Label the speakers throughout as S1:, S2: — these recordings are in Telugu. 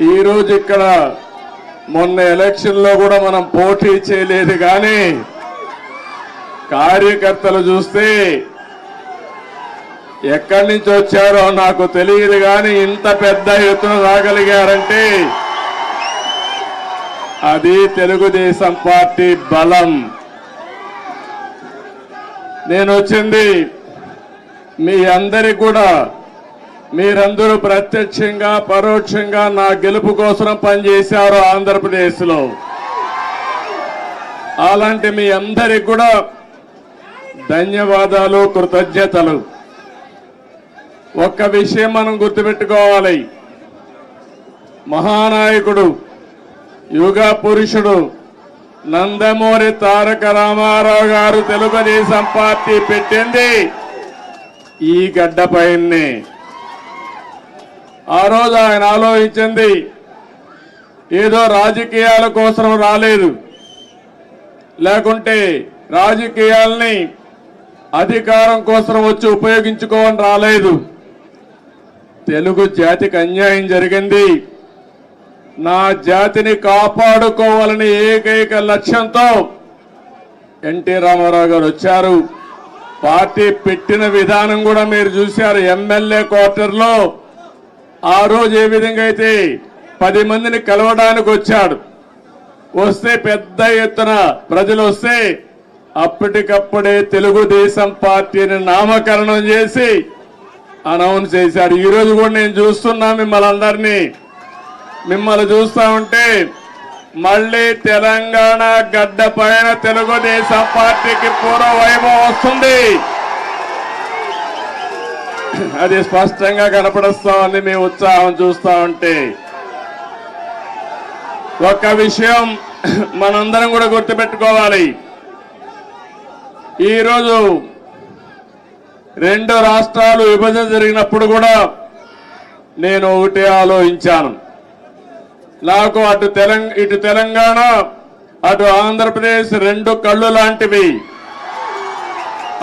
S1: ఈరోజు ఇక్కడ మొన్న ఎలక్షన్లో కూడా మనం పోటీ చేయలేదు, కానీ కార్యకర్తలు చూస్తే ఎక్కడి నుంచి వచ్చారో నాకు తెలియదు, కానీ ఇంత పెద్ద ఎత్తున రాగలిగారంటే అది తెలుగుదేశం పార్టీ బలం. నేను వచ్చింది మీ అందరికి కూడా, మీరందరూ ప్రత్యక్షంగా పరోక్షంగా నా గెలుపు కోసం పనిచేశారు ఆంధ్రప్రదేశ్లో. అలాంటి మీ అందరికి కూడా ధన్యవాదాలు, కృతజ్ఞతలు. ఒక్క విషయం మనం గుర్తుపెట్టుకోవాలి, మహానాయకుడు యుగ పురుషుడు నందమూరి తారక రామారావు గారు తెలుగుదేశం పార్టీ పెట్టింది ఈ గడ్డపైనే. ఆ రోజు ఆయన ఆలోచించింది ఏదో రాజకీయాల కోసం రాలేదు, లేకుంటే రాజకీయాల్ని అధికారం కోసం వచ్చి ఉపయోగించుకోవని రాలేదు. తెలుగు జాతికి అన్యాయం జరిగింది, నా జాతిని కాపాడుకోవాలని ఏకైక లక్ష్యంతో ఎన్టీ రామారావు గారు వచ్చారు. పార్టీ పెట్టిన విధానం కూడా మీరు చూశారు. ఎమ్మెల్యే క్వార్టర్లో ఆ రోజు ఏ విధంగా అయితే 10 మందిని కలవడానికి వచ్చాడు, వస్తే పెద్ద ఎత్తున ప్రజలు వస్తే అప్పటికప్పుడే తెలుగుదేశం పార్టీని నామకరణం చేసి అనౌన్స్ చేశారు. ఈ రోజు కూడా నేను చూస్తున్నా మిమ్మల్ని చూస్తా ఉంటే మళ్ళీ తెలంగాణ గడ్డ పైన తెలుగుదేశం పార్టీకి పూర్వ వైభవం వస్తుంది. అది స్పష్టంగా కనపడుస్తా ఉంది మీ ఉత్సాహం చూస్తా ఉంటే. ఒక్క విషయం మనందరం కూడా గుర్తుపెట్టుకోవాలి, ఈరోజు 2 రాష్ట్రాలు విభజన జరిగినప్పుడు కూడా నేను ఒకటే ఆలోచించాను, నాకు ఇటు తెలంగాణ అటు ఆంధ్రప్రదేశ్ 2 కళ్ళు లాంటివి.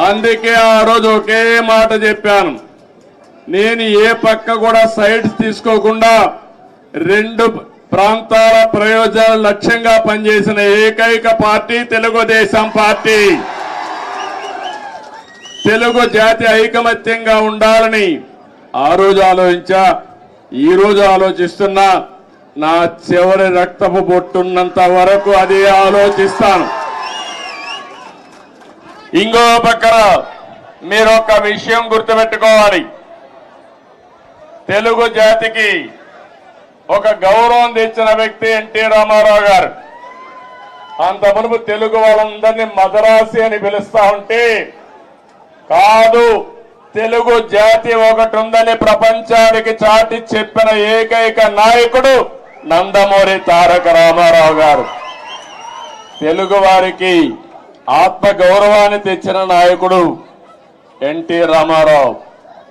S1: అందుకే ఆ రోజు ఒకే మాట చెప్పాను, నేను ఏ పక్క కూడా సైడ్స్ తీసుకోకుండా 2 ప్రాంతాల ప్రయోజనాల లక్ష్యంగా పనిచేసిన ఏకైక పార్టీ తెలుగుదేశం పార్టీ. తెలుగు జాతి ఐకమత్యంగా ఉండాలని ఆ రోజు ఆలోచించా, ఈ రోజు ఆలోచిస్తున్నా. నా చివరి రక్తపు బొట్టున్నంత వరకు అదే ఆలోచిస్తాను. ఇంకో పక్కన మీరు ఒక విషయం గుర్తుపెట్టుకోవాలి, తెలుగు జాతికి ఒక గౌరవం తెచ్చిన వ్యక్తి ఎన్టీ రామారావు గారు. అంత మునుపు తెలుగు వాళ్ళందరినీ మదరాసి అని పిలుస్తా ఉంటే, కాదు తెలుగు జాతి ఒకటి ఉందని ప్రపంచానికి చాటి చెప్పిన ఏకైక నాయకుడు నందమూరి తారక రామారావు గారు. తెలుగు వారికి ఆత్మ గౌరవాన్ని తెచ్చిన నాయకుడు ఎన్టీ రామారావు.